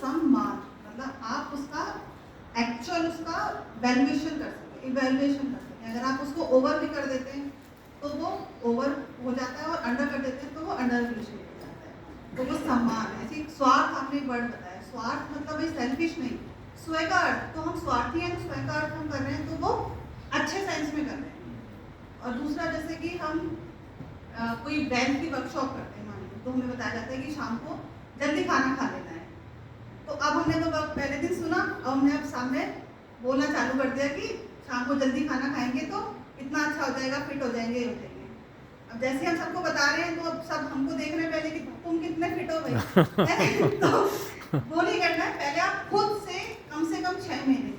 सम्मान, मतलब आप उसका एक्चुअल उसका वैल्यूएशन कर सकते, इवैल्यूएशन कर सकते हैं। अगर आप उसको ओवर भी कर देते हैं तो वो ओवर हो जाता है, और अंडर कर देते हैं तो वो अंडर एप्रिशिएट हो जाता है। तो वो सम्मान है। ऐसे स्वार्थ आपने एक वर्ड बताया, स्वार्थ मतलब सेल्फिश नहीं, स्वयं का अर्थ। तो हम स्वार्थी हैं, तो स्वयं का अर्थ हम कर रहे हैं तो वो अच्छे सेंस में कर रहे हैं। और दूसरा, जैसे कि हम कोई बैंक की वर्कशॉप करते हैं मान लीजिए, तो हमें बताया जाता है कि शाम को जल्दी खाना खा लेना है। तो अब हमने तो पहले दिन सुना, अब हमने अब सामने बोलना चालू कर दिया कि शाम को जल्दी खाना खाएंगे तो इतना अच्छा हो जाएगा, फिट हो जाएंगे, हो जाएंगे। अब जैसे हम सबको बता रहे हैं तो अब सब हमको देख रहे हैं पहले कि तुम कितने फिट हो भाई। तो वो नहीं करना है, पहले आप खुद से कम 6 महीने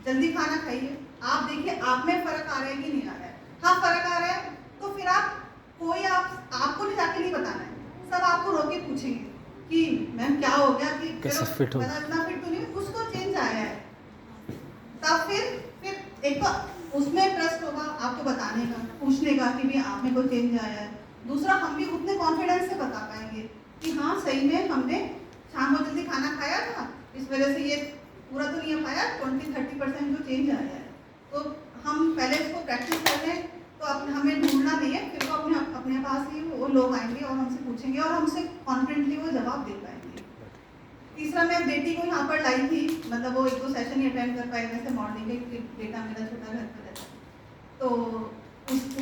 जल्दी खाना खाइए। आप देखिए आप में फर्क आ रहा है कि नहीं आ रहा है। हाँ फर्क आ रहा है तो फिर आपको नहीं जाके नहीं बताना है, सब आपको रोक के पूछेंगे कि मैम क्या हो गया, कि कैसे फिट हो, इतना फिट तो नहीं, कुछ तो चेंज आया है। तब फिर एक तो उसमें ट्रस्ट होगा आपको बताने का, पूछने का कि भी आप में कोई चेंज आया है। दूसरा, हम भी उतने कॉन्फिडेंस से बता पाएंगे कि हाँ सही में हमने शाम को जल्दी खाना खाया था, इस वजह से ये पूरा तो नहीं हो पाया, 20-30% जो चेंज आया है। तो हम पहले इसको प्रैक्टिस कर लें तो हमें ढूंढना नहीं है, फिर वो अपने पास ही वो लोग आएंगे और हमसे पूछेंगे और हमसे कॉन्फिडेंटली वो जवाब दे पाएंगे। तीसरा, मैं बेटी को यहाँ पर लाई थी, मतलब वो 1-2 सेशन ही अटेंड कर पाए, वैसे मॉर्निंग में बेटा मेरा छोटा घर पर रहता है। तो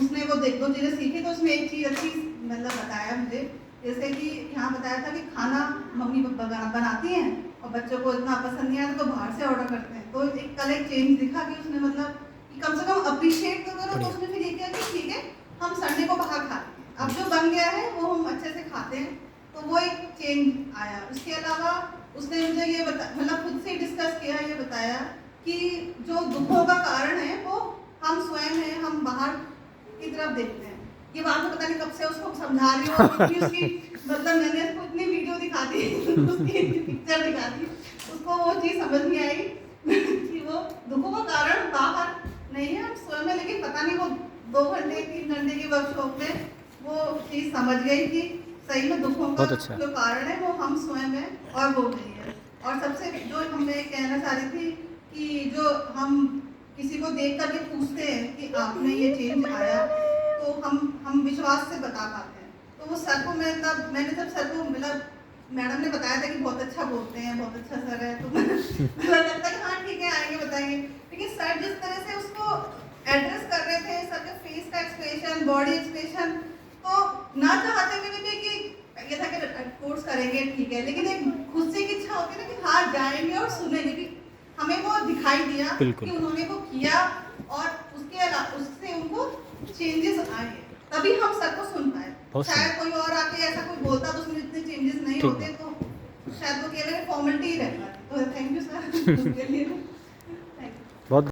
उसने वो 2 चीज़ें सीखी, तो उसमें एक चीज़ अच्छी मतलब बताया मुझे, जैसे कि यहाँ बताया था कि खाना मम्मी बनाती हैं और बच्चों को इतना पसंद नहीं आता तो बाहर से ऑर्डर करते हैं। तो कल एक चेंज दिखा कि उसने मतलब कि कम से कम अप्रिशिएट तो करो। तो उसने फिर ये किया कि ठीक है हम संडे को बाहर खाते हैं, अब जो बन गया है वो हम अच्छे से खाते हैं। तो वो एक चेंज आया। उसके अलावा उसने मुझे ये मतलब खुद से डिस्कस किया, ये बताया कि जो दुखों का कारण है वो हम स्वयं हैं, हम बाहर की तरफ देखते हैं। ये बात तो पता नहीं कब से उसको समझा रही हूँ, उसकी मतलब मैंने उसको इतनी वीडियो दिखा दी, उसकी पिक्चर दिखा दी, उसको वो चीज़ समझ नहीं आई कि वो दुखों का कारण बाहर नहीं है, हम स्वयं में। लेकिन पता नहीं वो 2 घंटे 3 घंटे की वर्कशॉप में वो चीज़ समझ गई कि सही में दुखों का अच्छा। जो कारण है वो हम स्वयं हैं और वो नहीं है। और सबसे जो मैं कहना चाह रही थी कि जो हम किसी को देख करके पूछते हैं कि आप में ये चेंज आया, तो हम विश्वास से बता पाते हैं। तो वो सर को मैंने जब सर को मिला, मैडम ने बताया था कि बहुत अच्छा बोलते हैं, बहुत अच्छा सर है, तो मुझे लगता है कि हाँ ठीक है आएंगे बताएंगे। लेकिन सर जिस तरह से उसको एड्रेस कर रहे थे, सर के फेस का एक्सप्रेशन, बॉडी एक्सप्रेशन, तो ना चाहते हुए भी कि ये था कि कोर्स करेंगे ठीक है, लेकिन एक खुद से एक इच्छा होती है ना कि हाँ जाएंगे और सुनेंगे। कि हमें वो दिखाई दिया कि उन्होंने वो किया और उससे उनको चेंजेस आए, तभी हम सर को सुन पाए। शायद कोई और आके ऐसा कोई बोलता तो उसमें इतने चेंजेस नहीं होते, तो शायद वो केवल फॉर्मेलिटी ही रहता। तो थैंक यू सर उसके लिए। बहुत